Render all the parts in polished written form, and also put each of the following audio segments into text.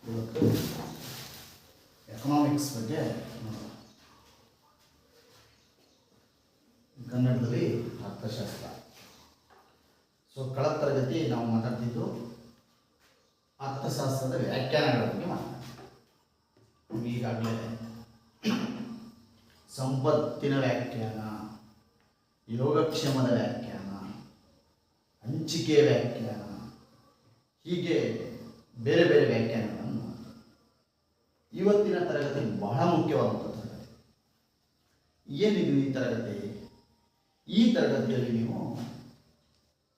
ಇವತ್ತು ಎಕನಾಮಿಕ್ಸ್ ಬಗ್ಗೆ ನೋಡೋಣ. ಕನ್ನಡದಲ್ಲಿ ಅರ್ಥಶಾಸ್ತ್ರ. ಕಳೆದ ತರಗತಿ ನಾವು ಮಾತಾಡ್ತಿದ್ದು ಅರ್ಥಶಾಸ್ತ್ರದ ವ್ಯಾಖ್ಯಾನಗಳ ಬಗ್ಗೆ ಮಾತಾಡ್ತೀವಿ. ಈಗಾಗಲೇ ಸಂಪತ್ತಿನ ವ್ಯಾಖ್ಯಾನ, ಯೋಗಕ್ಷೇಮದ ವ್ಯಾಖ್ಯಾನ, ಹಂಚಿಕೆ ವ್ಯಾಖ್ಯಾನ, ಹೀಗೆ ಬೇರೆ ಬೇರೆ ವ್ಯಾಖ್ಯಾನಗಳನ್ನು ಇವತ್ತಿನ ತರಗತಿ ಬಹಳ ಮುಖ್ಯವಾದಂಥ ತರಗತಿ. ಏನಿದು ಈ ತರಗತಿ? ಈ ತರಗತಿಯಲ್ಲಿ ನೀವು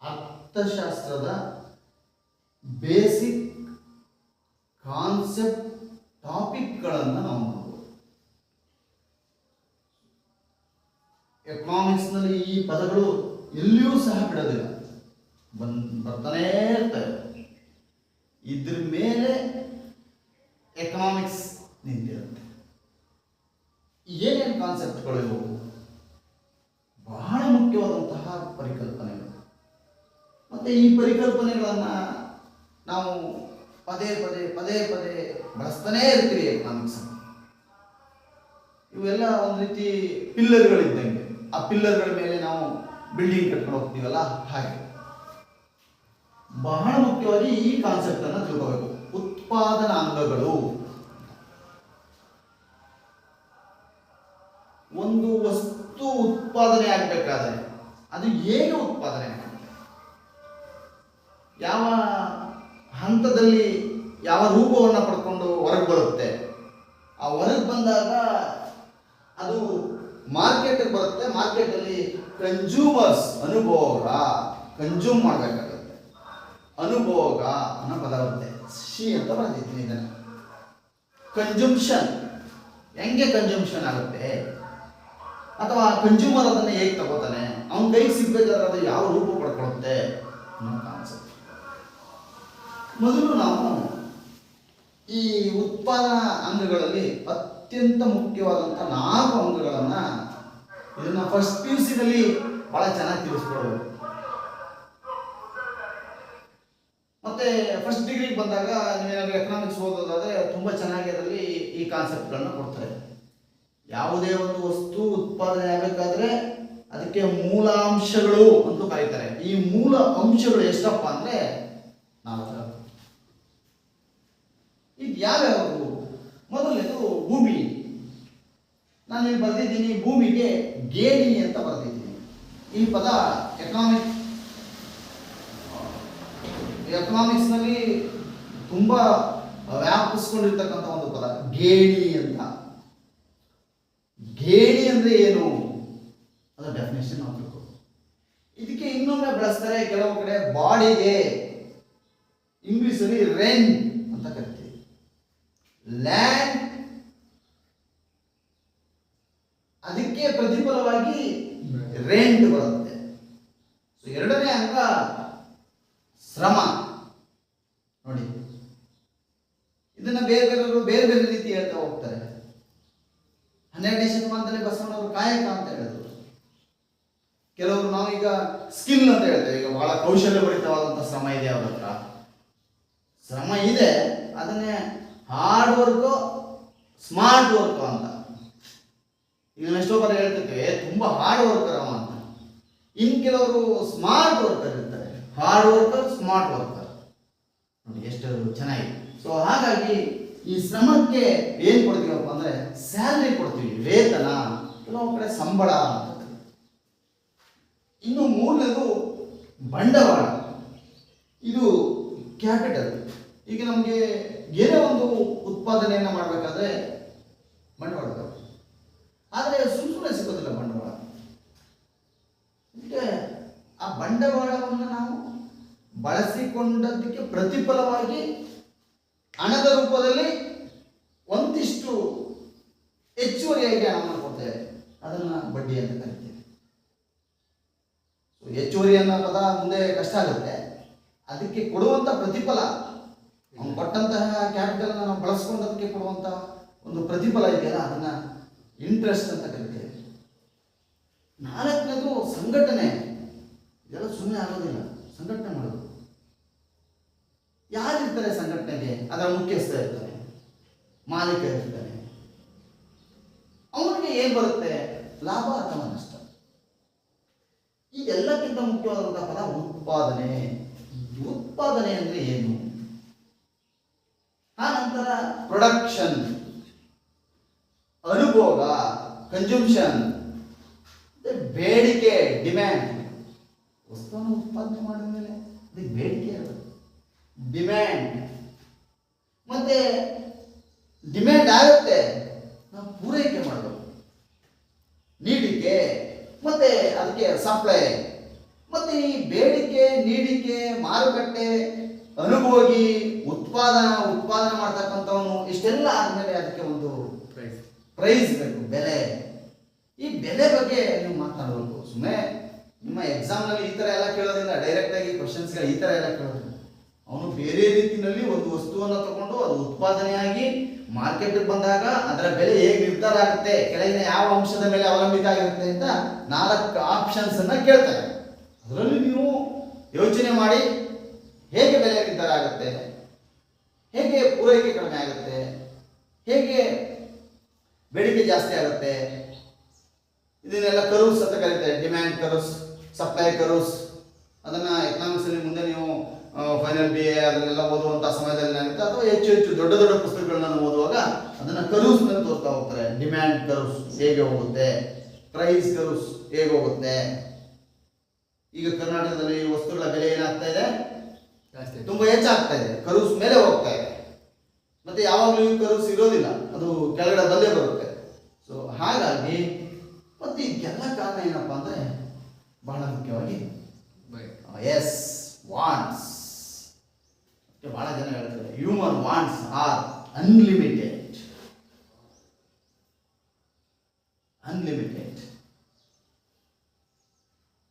ಅರ್ಥಶಾಸ್ತ್ರದ ಬೇಸಿಕ್ ಕಾನ್ಸೆಪ್ಟ್ ಟಾಪಿಕ್ಗಳನ್ನು ನಾವು ನೋಡ್ಬೋದು. ಎಕನಾಮಿಕ್ಸ್ನಲ್ಲಿ ಈ ಪದಗಳು ಎಲ್ಲಿಯೂ ಸಹ ಬಿಡೋದಿಲ್ಲ, ಬರ್ತಾನೇ ಇರ್ತವೆ. ಇದ್ರ ಮೇಲೆ ಎಕನಾಮಿಕ್ಸ್ ನಿಂತಿರುತ್ತೆ. ಏನೇನು ಕಾನ್ಸೆಪ್ಟ್ಗಳು ಇವು? ಬಹಳ ಮುಖ್ಯವಾದಂತಹ ಪರಿಕಲ್ಪನೆಗಳು. ಮತ್ತು ಈ ಪರಿಕಲ್ಪನೆಗಳನ್ನು ನಾವು ಪದೇ ಪದೇ ಪದೇ ಪದೇ ಬಳಸ್ತಾನೇ ಇರ್ತೀವಿ. ಎಕನಾಮಿಕ್ಸ್ ಇವೆಲ್ಲ ಒಂದು ರೀತಿ ಪಿಲ್ಲರ್ಗಳಿದ್ದಂಗೆ. ಆ ಪಿಲ್ಲರ್ಗಳ ಮೇಲೆ ನಾವು ಬಿಲ್ಡಿಂಗ್ ಕಟ್ಕೊಂಡು ಹೋಗ್ತೀವಲ್ಲ, ಹಾಗೆ ಬಹಳ ಮುಖ್ಯವಾಗಿ ಈ ಕಾನ್ಸೆಪ್ಟ್ ಅನ್ನು ತಿಳ್ಕೋಬೇಕು. ಉತ್ಪಾದನಾಂಗಗಳು. ಒಂದು ವಸ್ತು ಉತ್ಪಾದನೆ ಆಗಬೇಕಾದ್ರೆ ಅದು ಹೇಗೆ ಉತ್ಪಾದನೆ ಆಗುತ್ತೆ, ಯಾವ ಹಂತದಲ್ಲಿ ಯಾವ ರೂಪವನ್ನು ಪಡ್ಕೊಂಡು ಹೊರಗೆ ಬರುತ್ತೆ, ಆ ಹೊರಗೆ ಬಂದಾಗ ಅದು ಮಾರ್ಕೆಟ್ಗೆ ಬರುತ್ತೆ. ಮಾರ್ಕೆಟಲ್ಲಿ ಕನ್ಸ್ಯೂಮರ್ಸ್ ಕನ್ಸ್ಯೂಮ್ ಮಾಡಬೇಕಾಗುತ್ತೆ. ಅನುಭೋಗ ಅನ್ನೋ ಪದ ಬರುತ್ತೆ. ಸಿ ಅಂತ ಬರೆದಿದ್ದೀನಿ ಇದನ್ನು. ಕನ್ಸ್ಯೂಮ್ಷನ್ ಹೆಂಗೆ ಕನ್ಸ್ಯೂಮ್ಷನ್ ಆಗುತ್ತೆ, ಅಥವಾ ಕನ್ಸ್ಯೂಮರ್ ಅದನ್ನು ಹೇಗೆ ತಗೋತಾನೆ, ಅವನ ಕೈಗೆ ಸಿಗ್ಬೇಕಾದ್ರೆ ಅದು ಯಾವ ರೂಪ ಪಡ್ಕೊಳ್ಳುತ್ತೆ ಅನ್ನೋ ಕಾನ್ಸೆಪ್ಟ್. ಮೊದಲು ನಾವು ಈ ಉತ್ಪಾದನಾ ಅಂಗಗಳಲ್ಲಿ ಅತ್ಯಂತ ಮುಖ್ಯವಾದಂಥ 4 ಅಂಗಗಳನ್ನು ಇದನ್ನು ಫಸ್ಟ್ PUC ನಲ್ಲಿ ಬಹಳ ಚೆನ್ನಾಗಿ ತಿಳಿಸ್ಕೊಡ್ಬೇಕು. ಮತ್ತೆ ಫಸ್ಟ್ ಡಿಗ್ರಿಗೆ ಬಂದಾಗ ನೀವೇನಾದರೂ ಎಕನಾಮಿಕ್ಸ್ ಓದೋದಾದರೆ ತುಂಬ ಚೆನ್ನಾಗಿ ಅದರಲ್ಲಿ ಈ ಕಾನ್ಸೆಪ್ಟ್ಗಳನ್ನ ಕೊಡ್ತಾರೆ. ಯಾವುದೇ ಒಂದು ವಸ್ತು ಉತ್ಪಾದನೆ ಆಗಬೇಕಾದ್ರೆ ಅದಕ್ಕೆ ಮೂಲಾಂಶಗಳು ಅಂತ ಕರೀತಾರೆ. ಈ ಮೂಲ ಅಂಶಗಳು ಎಷ್ಟಪ್ಪ ಅಂದರೆ 4. ಇದು ಯಾವ್ಯಾವುದು? ಮೊದಲನೇದು ಭೂಮಿ. ನಾನು ಇಲ್ಲಿ ಬರೆದಿದ್ದೀನಿ, ಭೂಮಿಗೆ ಗೇಣಿ ಅಂತ ಬರೆದಿದ್ದೀನಿ. ಈ ಪದ ಎಕನಾಮಿಕ್ಸ್ನಲ್ಲಿ ತುಂಬ ವ್ಯಾಪಿಸ್ಕೊಂಡಿರ್ತಕ್ಕಂಥ ಒಂದು ಪದ, ಗೇಣಿ ಅಂತ. ಗೇಣಿ ಅಂದರೆ ಏನು ಅದರ ಡೆಫಿನೇಷನ್ ನಾವು ತಿಳ್ಕೊಂಡು, ಇದಕ್ಕೆ ಇನ್ನೊಮ್ಮೆ ಬಳಸ್ತಾರೆ ಕೆಲವು ಕಡೆ. ಬಾಡಿಗೆ ಇಂಗ್ಲಿಷಲ್ಲಿ ರೆಂಟ್ ಅಂತ ಕರಿತೀವಿ. ಲ್ಯಾಂಡ್ ಅದಕ್ಕೆ ಪ್ರತಿಫಲವಾಗಿ ರೆಂಟ್ ಬರುತ್ತೆ. ಎರಡನೇ ಅಂಗ ಶ್ರಮ. ನೋಡಿ, ಇದನ್ನ ಬೇರೆ ಬೇರೆ ರೀತಿ ಹೇಳ್ತಾ ಹೋಗ್ತಾರೆ. 12ನೇ ಶತಮಾನದಲ್ಲಿ ಬಸವಣ್ಣವರು ಕಾಯಕ ಅಂತ ಹೇಳಿದ್ರು. ಕೆಲವರು ನಾವೀಗ ಸ್ಕಿಲ್ ಅಂತ ಹೇಳ್ತೇವೆ. ಈಗ ಬಹಳ ಕೌಶಲ್ಯಭರಿತವಾದಂಥ ಶ್ರಮ ಇದೆ ಅವ್ರ ಹತ್ರ. ಶ್ರಮ ಇದೆ, ಅದನ್ನೇ ಹಾರ್ಡ್ ವರ್ಕು ಸ್ಮಾರ್ಟ್ ವರ್ಕು ಅಂತ. ಈಗ ಎಷ್ಟೋ ಬಾರಿ ಹೇಳ್ತಿರ್ತೇವೆ ತುಂಬ ಹಾರ್ಡ್ ವರ್ಕರ್ ಅವ ಅಂತ. ಇನ್ನು ಕೆಲವರು ಸ್ಮಾರ್ಟ್ ವರ್ಕರ್ ಇರ್ತಾರೆ. Hard worker, smart worker. ನೋಡಿ ಎಷ್ಟು ಚೆನ್ನಾಗಿದೆ. ಸೊ ಹಾಗಾಗಿ ಈ ಶ್ರಮಕ್ಕೆ ಏನು ಕೊಡ್ತೀವಪ್ಪ ಅಂದರೆ ಸ್ಯಾಲ್ರಿ ಕೊಡ್ತೀವಿ, ವೇತನ, ಕೆಲವು ಕಡೆ ಸಂಬಳ ಅಂತ. ಇನ್ನು ಮೂರನೇದು ಬಂಡವಾಳ. ಇದು ಕ್ಯಾಪಿಟಲ್. ಈಗ ನಮಗೆ ಏನೇ ಒಂದು ಉತ್ಪಾದನೆಯನ್ನು ಮಾಡಬೇಕಾದ್ರೆ ಬಂಡವಾಳ ಬೇಕು. ಆದರೆ ಸುಮ್ಮನೆ ಸಿಗೋದಿಲ್ಲ ಬಂಡವಾಳ. ಇದಕ್ಕೆ ಆ ಬಂಡವಾಳವನ್ನು ನಾವು ಬಳಸಿಕೊಂಡದಕ್ಕೆ ಪ್ರತಿಫಲವಾಗಿ ಹಣದ ರೂಪದಲ್ಲಿ ಒಂದಿಷ್ಟು ಹೆಚ್ಚುವರಿಯಾಗಿ ಹಣವನ್ನು ಕೊಡ್ತೇವೆ. ಅದನ್ನು ಬಡ್ಡಿ ಅಂತ ಕರಿತೀವಿ. ಹೆಚ್ಚುವರಿ ಅನ್ನೋ ಪದ ಮುಂದೆ ಕಷ್ಟ ಆಗುತ್ತೆ. ಅದಕ್ಕೆ ಕೊಡುವಂಥ ಪ್ರತಿಫಲ, ಅವ್ನು ಕೊಟ್ಟಂತಹ ಕ್ಯಾಪಿಟಲ್ನ ನಾವು ಬಳಸ್ಕೊಂಡದಕ್ಕೆ ಕೊಡುವಂಥ ಒಂದು ಪ್ರತಿಫಲ ಇದೆಯಲ್ಲ, ಅದನ್ನು ಇಂಟ್ರೆಸ್ಟ್ ಅಂತ ಕರಿತೇವೆ. 4ನೇದು ಸಂಘಟನೆ. ಇದೆಲ್ಲ ಸುಮ್ಮನೆ ಆಗೋದಿಲ್ಲ, ಸಂಘಟನೆ ಮಾಡೋದು. ಯಾರಿರ್ತಾರೆ ಇರ್ತಾರೆ ಸಂಘಟನೆಗೆ, ಅದರ ಮುಖ್ಯಸ್ಥ ಇರ್ತಾನೆ, ಮಾಲೀಕ ಇರ್ತಾನೆ. ಅವನಿಗೆ ಏನ್ ಬರುತ್ತೆ? ಲಾಭ ಅಥವಾ ನಷ್ಟ. ಇದೆಲ್ಲಕ್ಕಿಂತ ಮುಖ್ಯವಾದಂತಹ ಪದ ಉತ್ಪಾದನೆ. ಉತ್ಪಾದನೆ ಅಂದ್ರೆ ಏನು? ಆ ನಂತರ ಪ್ರೊಡಕ್ಷನ್, ಅನುಭೋಗ, ಕನ್ಸ್ಯೂಮ್ಷನ್, ಬೇಡಿಕೆ, ಡಿಮ್ಯಾಂಡ್. ವಸ್ತುವನ್ನು ಉತ್ಪಾದನೆ ಮಾಡಿದ ಮೇಲೆ ಅದಕ್ಕೆ ಬೇಡಿಕೆ ಇರುತ್ತೆ, ಡಿಮ್ಯಾಂಡ್. ಮತ್ತೆ ಡಿಮ್ಯಾಂಡ್ ಆಗುತ್ತೆ, ನಾವು ಪೂರೈಕೆ ಮಾಡಬೇಕು, ನೀಡಿಕೆ, ಮತ್ತೆ ಅದಕ್ಕೆ ಸಪ್ಲೈ. ಮತ್ತೆ ಈ ಬೇಡಿಕೆ, ನೀಡಿಕೆ, ಮಾರುಕಟ್ಟೆ, ಅನುಭೋಗಿ, ಉತ್ಪಾದನೆ ಮಾಡ್ತಕ್ಕಂಥವನು, ಇಷ್ಟೆಲ್ಲ ಆದ್ಮೇಲೆ ಅದಕ್ಕೆ ಒಂದು ಪ್ರೈಸ್ ಬೇಕು, ಬೆಲೆ. ಈ ಬೆಲೆ ಬಗ್ಗೆ ನೀವು ಮಾತನಾಡಬೇಕು. ಸುಮ್ಮನೆ ನಿಮ್ಮ ಎಕ್ಸಾಮ್ನಲ್ಲಿ ಈ ಥರ ಎಲ್ಲ ಕೇಳೋದಿಲ್ಲ, ಡೈರೆಕ್ಟ್ ಆಗಿ ಕ್ವಶನ್ಸ್ಗಳು ಈ ಥರ ಎಲ್ಲ ಕೇಳೋದಿಲ್ಲ. ಅವನು ಬೇರೆ ರೀತಿಯಲ್ಲಿ ಒಂದು ವಸ್ತುವನ್ನು ತಗೊಂಡು ಅದು ಉತ್ಪಾದನೆಯಾಗಿ ಮಾರ್ಕೆಟ್ಗೆ ಬಂದಾಗ ಅದರ ಬೆಲೆ ಹೇಗೆ ನಿರ್ಧಾರ ಆಗುತ್ತೆ, ಕೆಳಗಿನ ಯಾವ ಅಂಶದ ಮೇಲೆ ಅವಲಂಬಿತ ಆಗಿರುತ್ತೆ ಅಂತ 4 ಆಪ್ಷನ್ಸ್ ಅನ್ನ ಕೇಳ್ತಾರೆ. ಅದರಲ್ಲಿ ನೀವು ಯೋಚನೆ ಮಾಡಿ ಹೇಗೆ ಬೆಲೆ ನಿರ್ಧಾರ ಆಗುತ್ತೆ, ಹೇಗೆ ಪೂರೈಕೆ ಕಡಿಮೆ ಆಗುತ್ತೆ, ಹೇಗೆ ಬೇಡಿಕೆ ಜಾಸ್ತಿ ಆಗುತ್ತೆ, ಇದನ್ನೆಲ್ಲ ಕರ್ವ್ಸ್ ಅಂತ ಕರೀತಾರೆ. Demand curves, supply curves. ಅದನ್ನ ಎಕನಾಮಿಕ್ಸ್ ಅಲ್ಲಿ ಮುಂದೆ ನೀವು ಫೈನಲ್ BA ಅದನ್ನೆಲ್ಲ ಓದುವಂತ ಸಮಯದಲ್ಲಿ ಏನಾಗುತ್ತೆ, ಅಥವಾ ಹೆಚ್ಚು ದೊಡ್ಡ ದೊಡ್ಡ ಪುಸ್ತಕಗಳನ್ನ ಓದುವಾಗ ಅದನ್ನ ಕರ್ವ್ಸ್ ಮೇಲೆ ತೋರ್ತಾ ಹೋಗ್ತಾರೆ. ಡಿಮ್ಯಾಂಡ್ ಕರ್ವ್ಸ್ ಹೇಗೆ ಹೋಗುತ್ತೆ, ಪ್ರೈಸ್ ಕರ್ವ್ಸ್ ಹೇಗೆ ಹೋಗುತ್ತೆ. ಈಗ ಕರ್ನಾಟಕದಲ್ಲಿ ವಸ್ತುಗಳ ಬೆಲೆ ಏನಾಗ್ತಾ ಇದೆ? ತುಂಬಾ ಹೆಚ್ಚಾಗ್ತಾ ಇದೆ, ಕರ್ವ್ಸ್ ಮೇಲೆ ಹೋಗ್ತಾ ಇದೆ. ಮತ್ತೆ ಯಾವಾಗಲೂ ಈ ಕರ್ವ್ಸ್ ಇರೋದಿಲ್ಲ, ಅದು ಕೆಳಗಡೆ ಬಂದೇ ಬರುತ್ತೆ. ಸೊ ಹಾಗಾಗಿ ಮತ್ತೆ ಇದಕ್ಕೆಲ್ಲ ಕಾರಣ ಏನಪ್ಪಾ ಅಂದ್ರೆ ಬಹಳ ಮುಖ್ಯವಾಗಿ ಎಸ್ ವಾಂಟ್ಸ್. ಬಹಳ ಜನ ಹೇಳ್ತಾರೆ ಹ್ಯೂಮನ್ ವಾಂಟ್ಸ್ ಆರ್ ಅನ್ಲಿಮಿಟೆಡ್.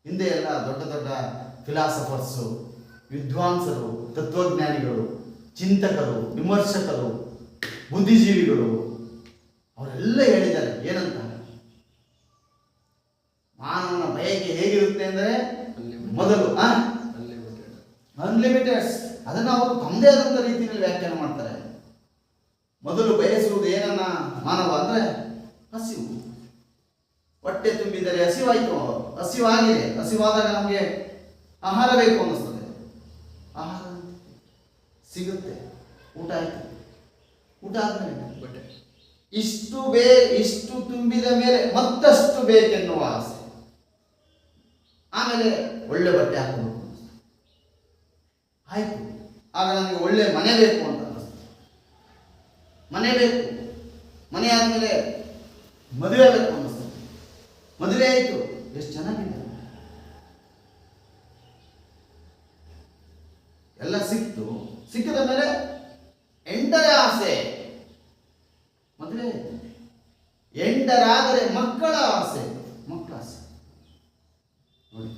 ಹಿಂದೆ ಎಲ್ಲ ದೊಡ್ಡ ದೊಡ್ಡ ಫಿಲಾಸಫರ್ಸು, ವಿದ್ವಾಂಸರು, ತತ್ವಜ್ಞಾನಿಗಳು, ಚಿಂತಕರು, ವಿಮರ್ಶಕರು, ಬುದ್ಧಿಜೀವಿಗಳು ಅವರೆಲ್ಲ ಹೇಳಿದ್ದಾರೆ ಏನಂತ, ಮಾನವನ ಬಯಕೆ ಹೇಗಿರುತ್ತೆ ಅಂದ್ರೆ ಮೊದಲು ಅನ್ಲಿಮಿಟೆಡ್. ಅದನ್ನು ಅವರು ತಮ್ಮದೇ ಆದಂಥ ರೀತಿಯಲ್ಲಿ ವ್ಯಾಖ್ಯಾನ ಮಾಡ್ತಾರೆ. ಮೊದಲು ಬಯಸುವುದು ಏನನ್ನ ಮಾನವ ಅಂದ್ರೆ ಹಸಿವು. ಹೊಟ್ಟೆ ತುಂಬಿದರೆ ಹಸಿವಾಯಿತು, ಹಸಿವಾಗಿದೆ, ಹಸಿವಾದಾಗ ನಮಗೆ ಆಹಾರ ಬೇಕು ಅನ್ನಿಸ್ತದೆ, ಆಹಾರ ಸಿಗುತ್ತೆ, ಊಟ ಆಯ್ತು, ಊಟ ಆದ್ಮೇಲೆ ಇಷ್ಟು ತುಂಬಿದ ಮೇಲೆ ಮತ್ತಷ್ಟು ಬೇಕೆನ್ನುವ ಆಸೆ. ಆಮೇಲೆ ಒಳ್ಳೆ ಬಟ್ಟೆ ಹಾಕಬೇಕು ಆಯ್ತು, ಆಗ ನನಗೆ ಒಳ್ಳೆ ಮನೆ ಬೇಕು ಅಂತ ಅನ್ನಿಸ್ತದೆ, ಮನೆ ಬೇಕು, ಮನೆ ಆದ್ಮೇಲೆ ಮದುವೆ ಬೇಕು ಅನ್ನಿಸ್ತದೆ, ಮದುವೆ ಆಯ್ತು, ಎಷ್ಟು ಚೆನ್ನಾಗಿದೆ, ಎಲ್ಲ ಸಿಕ್ತು, ಸಿಕ್ಕಿದ ಮೇಲೆ ಎಂಟನೇ ಆಸೆ ಮದುವೆ, ಎಂಟರಾದರೆ ಮಕ್ಕಳ ಆಸೆ, ಮಕ್ಕಳ ಆಸೆ ನೋಡಿ,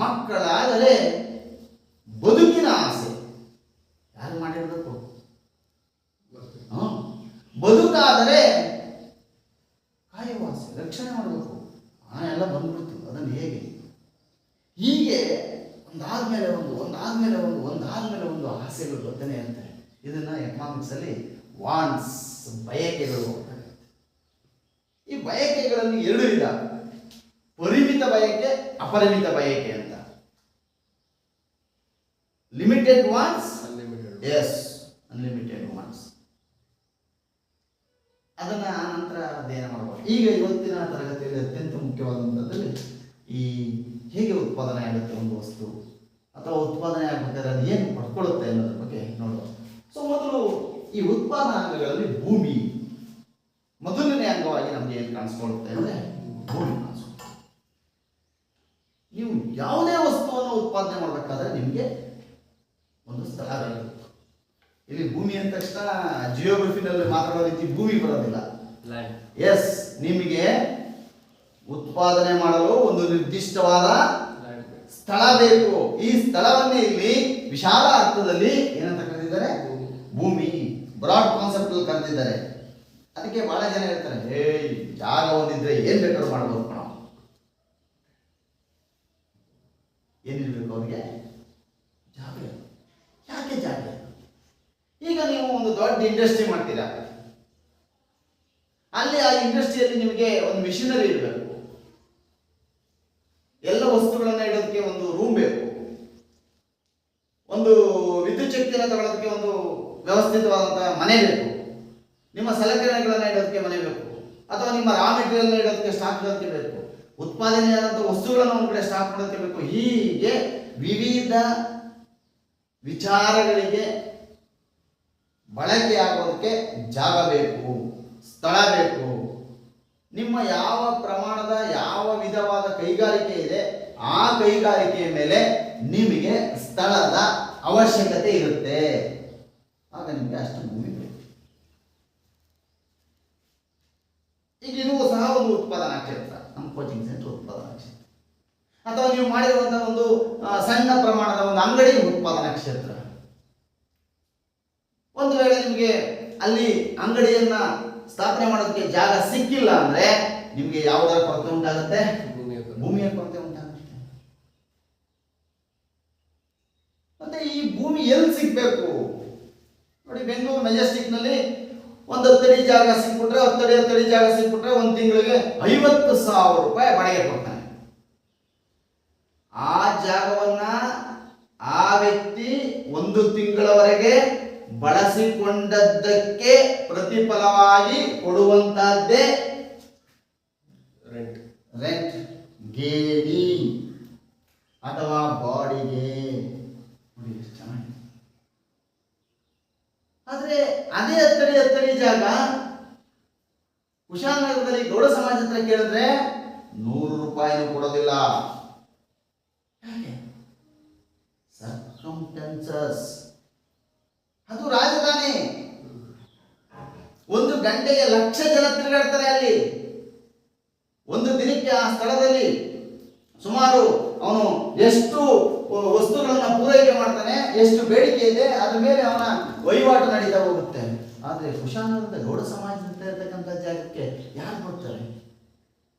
ಮಕ್ಕಳಾದರೆ ಬದುಕಿನ ಆಸೆ. ಯಾರು ಮಾಡಿರ್ಬೇಕು? ಬದುಕಾದರೆ ಕಾಯುವ ಆಸೆ, ರಕ್ಷಣೆ ಮಾಡಬೇಕು. ಹಣ ಎಲ್ಲ ಬಂದ್ಬಿಡ್ತು, ಅದನ್ನು ಹೇಗೆ? ಹೀಗೆ ಒಂದಾದ್ಮೇಲೆ ಒಂದು ಆಸೆಗಳು ಬರ್ತಾನೆ ಇರ್ತಾರೆ. ಇದನ್ನ ಎಕನಾಮಿಕ್ಸ್ ಅಲ್ಲಿ ವಾಂಟ್ಸ್, ಬಯಕೆಗಳು. ಈ ಬಯಕೆಗಳಲ್ಲಿ 2 ವಿಧ, ಪರಿಮಿತ ಬಯಕೆ, ಅಪರಿಮಿತ ಬಯಕೆ ಅಂತ. Limited wants, unlimited wants. ಅದನ್ನ ನಂತರ ಅಧ್ಯಯನ ಮಾಡಬಹುದು. ಈಗ ಇವತ್ತಿನ ತರಗತಿಯಲ್ಲಿ ಅತ್ಯಂತ ಮುಖ್ಯವಾದಂಥದ್ದಲ್ಲಿ ಈ ಹೇಗೆ ಉತ್ಪಾದನೆ ಆಗುತ್ತೆ ಒಂದು ವಸ್ತು, ಅಥವಾ ಉತ್ಪಾದನೆ ಆಗಬೇಕಾದ್ರೆ ಅದು ಏನು ಪಡ್ಕೊಳ್ಳುತ್ತೆ ಅನ್ನೋದ್ರ ಬಗ್ಗೆ ನೋಡುವ. ಸೊ ಮೊದಲು ಈ ಉತ್ಪಾದನಾಂಗಗಳಲ್ಲಿ ಭೂಮಿ ಮೊದಲನೇ ಅಂಗವಾಗಿ ನಮ್ಗೆ ಏನು ಕಾಣಿಸ್ಕೊಳ್ಳುತ್ತೆ ಅಂದ್ರೆ ಭೂಮಿ ಕಾಣಿಸ್ಕೊಳ್ಳುತ್ತೆ. ನೀವು ಯಾವುದೇ ವಸ್ತುವನ್ನು ಉತ್ಪಾದನೆ ಮಾಡಬೇಕಾದ್ರೆ ನಿಮಗೆ ಒಂದು ಸ್ಥಳ ಬೇಕು. ಇಲ್ಲಿ ಭೂಮಿ ಅಂದ ತಕ್ಷಣ ಜಿಯೋಗ್ರಫಿನಲ್ಲಿ ಮಾತಾಡೋ ರೀತಿ ಭೂಮಿ ಬರೋದಿಲ್ಲ. ಎಸ್, ನಿಮಗೆ ಉತ್ಪಾದನೆ ಮಾಡಲು ಒಂದು ನಿರ್ದಿಷ್ಟವಾದ ಸ್ಥಳ ಬೇಕು. ಈ ಸ್ಥಳವನ್ನೇ ಇಲ್ಲಿ ವಿಶಾಲ ಅರ್ಥದಲ್ಲಿ ಏನಂತ ಕರೆದಿದ್ದಾರೆ? ಭೂಮಿ, ಬ್ರಾಡ್ ಕಾನ್ಸೆಪ್ಟ್ ಅಲ್ಲಿ ಕರೆದಿದ್ದಾರೆ. ಅದಕ್ಕೆ ಬಹಳ ಜನ ಹೇಳ್ತಾರೆ, ಜಾಗ ಒಂದಿದ್ರೆ ಏನ್ ಬೇಕಾದ್ರೂ ಮಾಡ್ಬೋದು ನಾವು. ಏನಿರ್ಬೇಕು ಅವ್ರಿಗೆ? ಜಾಗ. ಯಾಕೆ ಜಾಗ? ಈಗ ನೀವು ಒಂದು ದೊಡ್ಡ ಇಂಡಸ್ಟ್ರಿ ಮಾಡ್ತೀರಾ, ಅಲ್ಲಿ ಆ ಇಂಡಸ್ಟ್ರಿಯಲ್ಲಿ ನಿಮಗೆ ಒಂದು ಮಿಷಿನರಿ ಇರಬೇಕು, ಎಲ್ಲ ವಸ್ತುಗಳನ್ನ ಇಡೋದಕ್ಕೆ ಒಂದು ರೂಮ್ ಬೇಕು, ಒಂದು ವಿದ್ಯುತ್ ಶಕ್ತಿಯನ್ನು ತಗೊಳ್ಳೋದಕ್ಕೆ ಒಂದು ವ್ಯವಸ್ಥಿತವಾದಂತಹ ಮನೆ ಬೇಕು, ನಿಮ್ಮ ಸಲಕರಣೆಗಳನ್ನ ಇಡೋದಕ್ಕೆ ಮನೆ ಬೇಕು, ಅಥವಾ ನಿಮ್ಮ ರಾ ಮೆಟೀರಿಯಲ್ ಇಡೋದಕ್ಕೆ ಸ್ಟಾಕ್ ಇಡೋದಕ್ಕೆ ಬೇಕು, ಉತ್ಪಾದನೆಯಾದಂಥ ವಸ್ತುಗಳನ್ನು ಒಂದು ಕಡೆ ಸ್ಟಾಕ್ ಮಾಡೋದಕ್ಕೆ ಬೇಕು. ಹೀಗೆ ವಿವಿಧ ವಿಚಾರಗಳಿಗೆ ಬಳಕೆ ಆಗೋದಕ್ಕೆ ಜಾಗ ಬೇಕು, ಸ್ಥಳ ಬೇಕು. ನಿಮ್ಮ ಯಾವ ಪ್ರಮಾಣದ ಯಾವ ವಿಧವಾದ ಕೈಗಾರಿಕೆ ಇದೆ ಆ ಕೈಗಾರಿಕೆಯ ಮೇಲೆ ನಿಮಗೆ ಸ್ಥಳದ ಅವಶ್ಯಕತೆ ಇರುತ್ತೆ. ಆಗ ನಿಮಗೆ ಅಷ್ಟು ಭೂಮಿ ಬೇಕು. ಈಗ ಇದು ಸಹ ಒಂದು ಉತ್ಪಾದನಾ ಕ್ಷೇತ್ರ, ನಮ್ಮ ಕೋಚಿಂಗ್ ಸೆಂಟರ್ ಉತ್ಪಾದನಾ ಕ್ಷೇತ್ರ. ಅಥವಾ ನೀವು ಮಾಡಿರುವಂತಹ ಒಂದು ಸಣ್ಣ ಪ್ರಮಾಣದ ಒಂದು ಅಂಗಡಿ ಉತ್ಪಾದನಾ ಕ್ಷೇತ್ರ. ಒಂದು ವೇಳೆ ನಿಮಗೆ ಅಲ್ಲಿ ಅಂಗಡಿಯನ್ನ ಸ್ಥಾಪನೆ ಮಾಡೋದಕ್ಕೆ ಜಾಗ ಸಿಕ್ಕಿಲ್ಲ ಅಂದ್ರೆ ನಿಮಗೆ ಯಾವುದರ ಕೊರತೆ ಉಂಟಾಗುತ್ತೆ? ಭೂಮಿಯ ಕೊರತೆ ಉಂಟಾಗುತ್ತೆ. ಮತ್ತೆ ಈ ಭೂಮಿ ಎಲ್ಲಿ ಸಿಗ್ಬೇಕು ನೋಡಿ, ಬೆಂಗಳೂರು ಮೆಜೆಸ್ಟಿಕ್ ನಲ್ಲಿ ಒಂದು 10 ಅಡಿ ಜಾಗ ಸಿಕ್ಬಿಟ್ರೆ, 10 ಅಡಿ ಜಾಗ ಸಿಕ್ಬಿಟ್ರೆ ಒಂದು ತಿಂಗಳಿಗೆ 50,000 ರೂಪಾಯಿ ಬಾಡಿಗೆ ಕೊಡ್ತಾನೆ. ಆ ಜಾಗವನ್ನ ಆ ವ್ಯಕ್ತಿ ಒಂದು ತಿಂಗಳವರೆಗೆ ಬಳಸಿಕೊಂಡದ್ದಕ್ಕೆ ಪ್ರತಿಫಲವಾಗಿ ಕೊಡುವಂತಹದ್ದೇ ರೆಂಟ್, ಗೇಣಿ ಅಥವಾ ಬಾಡಿಗೆ. ಆದ್ರೆ ಅದೇ 10 ಅಡಿ ಜಾಗ ಕುಶಾಲನಗರದಲ್ಲಿ ಗೌಡ ಸಮಾಜ ಹತ್ರ ಕೇಳಿದ್ರೆ 100 ರೂಪಾಯಿನೂ ಕೊಡೋದಿಲ್ಲ. ಸರ್ಕಮ್ಸ್ಟೆನ್ಸಸ್, ಅದು ರಾಜಧಾನಿ. 1 ಗಂಟೆಗೆ 1,00,000 ಜನ ತಿರುಗಾಡ್ತಾರೆ ಅಲ್ಲಿ. ಒಂದು ದಿನಕ್ಕೆ ಆ ಸ್ಥಳದಲ್ಲಿ ಸುಮಾರು ಅವನು ಎಷ್ಟು ವಸ್ತುಗಳನ್ನ ಪೂರೈಕೆ ಮಾಡ್ತಾನೆ, ಎಷ್ಟು ಬೇಡಿಕೆ ಇದೆ, ಅದ್ರ ಮೇಲೆ ಅವನ ವಹಿವಾಟು ನಡೀತಾ ಹೋಗುತ್ತೆ. ಆದ್ರೆ ಕುಶಾಲನಗರದ ಗೌಡ ಸಮಾಜದಿಂದ ಇರತಕ್ಕಂಥ ಜಾಗಕ್ಕೆ ಯಾರು ಬರ್ತಾರೆ?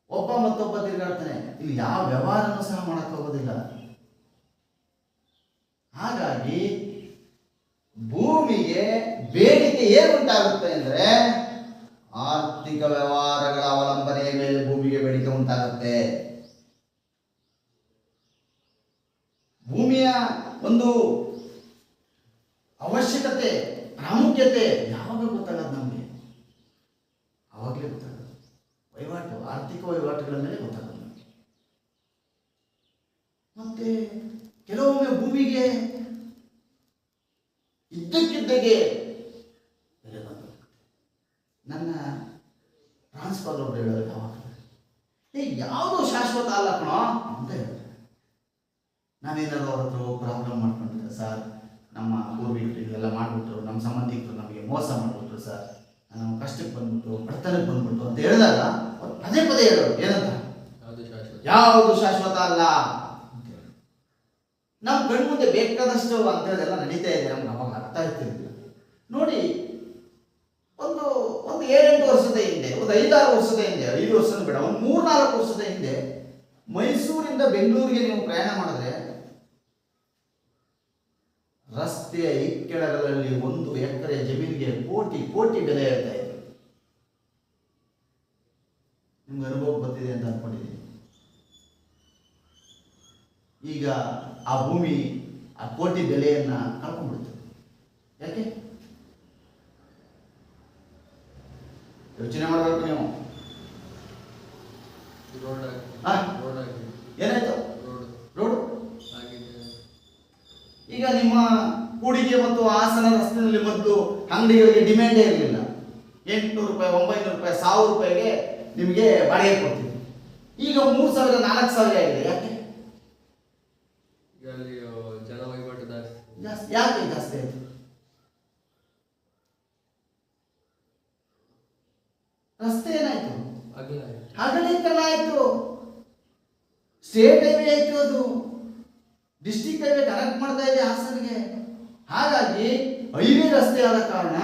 ಒಬ್ಬ ಮತ್ತೊಬ್ಬ ತಿರುಗಾಡ್ತಾನೆ. ಇಲ್ಲಿ ಯಾವ ವ್ಯವಹಾರನೂ ಸಹ ಮಾಡಕ್ಕಾಗೋದಿಲ್ಲ. ಹಾಗಾಗಿ ಭೂಮಿಗೆ ಬೇಡಿಕೆ ಏನುಂಟಾಗುತ್ತೆ ಅಂದ್ರೆ ಆರ್ಥಿಕ ವ್ಯವಹಾರಗಳ ಅವಲಂಬನೆಯ ಮೇಲೆ ಭೂಮಿಗೆ ಬೇಡಿಕೆ ಉಂಟಾಗುತ್ತೆ. ಭೂಮಿಯ ಒಂದು ಅವಶ್ಯಕತೆ, ಪ್ರಾಮುಖ್ಯತೆ ಯಾವಾಗ ಗೊತ್ತಾಗದು ನಮಗೆ? ಆವಾಗಲೇ ಗೊತ್ತಾಗದು. ವಹಿವಾಟು, ಆರ್ಥಿಕ ವಹಿವಾಟುಗಳ ಮೇಲೆ ಗೊತ್ತಾಗದು ನಮಗೆ. ಮತ್ತೆ ಕೆಲವೊಮ್ಮೆ ಭೂಮಿಗೆ ಇದ್ದಕ್ಕಿದ್ದಾಗೆ ಬೆಲೆ ಬಂತು. ನನ್ನ ಟ್ರಾನ್ಸ್ಫರ್ ಒಬ್ರು ಹೇಳೋರು ಯಾವಾಗ, ಯಾವುದು ಶಾಶ್ವತ ಅಲ್ಲ ಕಣೋ ಅಂತ ಹೇಳ್ತಾರೆ. ನಾವೇನಾದ್ರು ಅವ್ರ ಹತ್ರ ಪ್ರಾಬ್ಲಮ್ ಮಾಡ್ಕೊಂಡಿದ್ದೆ, ಸರ್ ನಮ್ಮ ಪೂರ್ವಿಕರು ಇದೆಲ್ಲ ಮಾಡಿಬಿಟ್ರು, ನಮ್ಮ ಸಂಬಂಧಿಕರು ನಮಗೆ ಮೋಸ ಮಾಡಿಬಿಟ್ರು ಸರ್, ನಾವು ಕಷ್ಟಕ್ಕೆ ಬಂದ್ಬಿಟ್ಟು ಬಡತನಕ್ಕೆ ಬಂದ್ಬಿಟ್ಟು ಅಂತ ಹೇಳಿದಾಗ ಪದೇ ಪದೇ ಹೇಳೋರು ಏನಂತ, ಯಾವುದು ಶಾಶ್ವತ ಅಲ್ಲ. ನಮ್ಮ ಕಣ್ಣು ಮುಂದೆ ಬೇಕಾದಷ್ಟು ಅಂತೇಳಿದೆಲ್ಲ ನಡೀತಾ ಇದೆ, ನಮ್ಗೆ ಅವಾಗ ಅರ್ಥ ಆಗ್ತಿರ್ಲಿಲ್ಲ. ನೋಡಿ, ಒಂದು 7-8 ವರ್ಷದ ಹಿಂದೆ, ಒಂದು 5-6 ವರ್ಷದ ಹಿಂದೆ, 5 ವರ್ಷದ ಬೇಡ, ಒಂದು 3-4 ವರ್ಷದ ಹಿಂದೆ ಮೈಸೂರಿಂದ ಬೆಂಗಳೂರಿಗೆ ನೀವು ಪ್ರಯಾಣ ಮಾಡಿದ್ರೆ ರಸ್ತೆಯ ಇಕ್ಕೆಳಗಳಲ್ಲಿ 1 ಎಕರೆ ಜಮೀನಿಗೆ ಕೋಟಿ ಬೆಲೆ ಹೇಳ್ತಾ ಇದ್ರು. ನಿಮ್ಗೆ ಅನುಭವ ಬರ್ತಿದೆ ಅಂತ ಅನ್ಕೊಂಡಿದ್ದೀನಿ. ಈಗ ಆ ಭೂಮಿ ಆ ಕೋಟಿ ಬೆಲೆಯನ್ನ ಕಳ್ಕೊಂಡ್ಬಿಡ್ತು. ಯಾಕೆ? ಯೋಚನೆ ಮಾಡಬೇಕು ನೀವು. ಏನಾಯ್ತು? ರೋಡ್. ಈಗ ನಿಮ್ಮ ಕೂಡಿಗೆ ಮತ್ತು ಹಾಸನ ರಸ್ತೆಯಲ್ಲಿ ಮೊದಲು ಅಂಗಡಿಗಳಿಗೆ ಡಿಮ್ಯಾಂಡೇ ಇರಲಿಲ್ಲ. 800 ರೂಪಾಯಿ, 900 ರೂಪಾಯಿ, 1000 ರೂಪಾಯಿಗೆ ನಿಮಗೆ ಬಾಡಿಗೆ ಕೊಡ್ತೀವಿ. ಈಗ 3,000, 4,000 ಆಗಿದೆ. ಯಾಕೆ? ಜನ ವಹಿವಾಟು ಜಾಸ್ತಿ. ಯಾಕೆ ಜಾಸ್ತಿ ಆಯ್ತು? ರಸ್ತೆ ಏನಾಯ್ತು? ಅಗಲೀಕರಣ ಆಯ್ತು. ಸ್ಟೇಟ್ ಹೈವೇ ಆಯ್ತು, ಅದು ಡಿಸ್ಟ್ರಿಕ್ಟ್ ಹೈವೇ ಕನೆಕ್ಟ್ ಮಾಡ್ತಾ ಇದೆ ಹಾಸನಿಗೆ. ಹಾಗಾಗಿ ಹೈವೇ ರಸ್ತೆ ಆದ ಕಾರಣ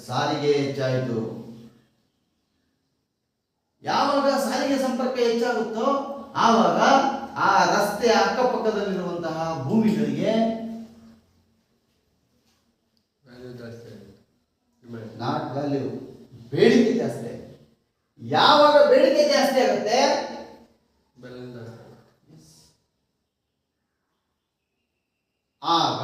ಸಾರಿಗೆ ಹೆಚ್ಚಾಯಿತು. ಯಾವಾಗ ಸಾರಿಗೆ ಸಂಪರ್ಕ ಹೆಚ್ಚಾಗುತ್ತೋ ಆವಾಗ ಆ ರಸ್ತೆಯ ಅಕ್ಕಪಕ್ಕದಲ್ಲಿರುವಂತಹ ಭೂಮಿಗಳಿಗೆ ಅಲ್ಲಿ ಬೇಡಿಕೆ ಜಾಸ್ತಿ ಆಗುತ್ತೆ. ಯಾವಾಗ ಬೇಡಿಕೆ ಜಾಸ್ತಿ ಆಗುತ್ತೆ ಬೆಲೆ ಜಾಸ್ತಿ. ಆಗ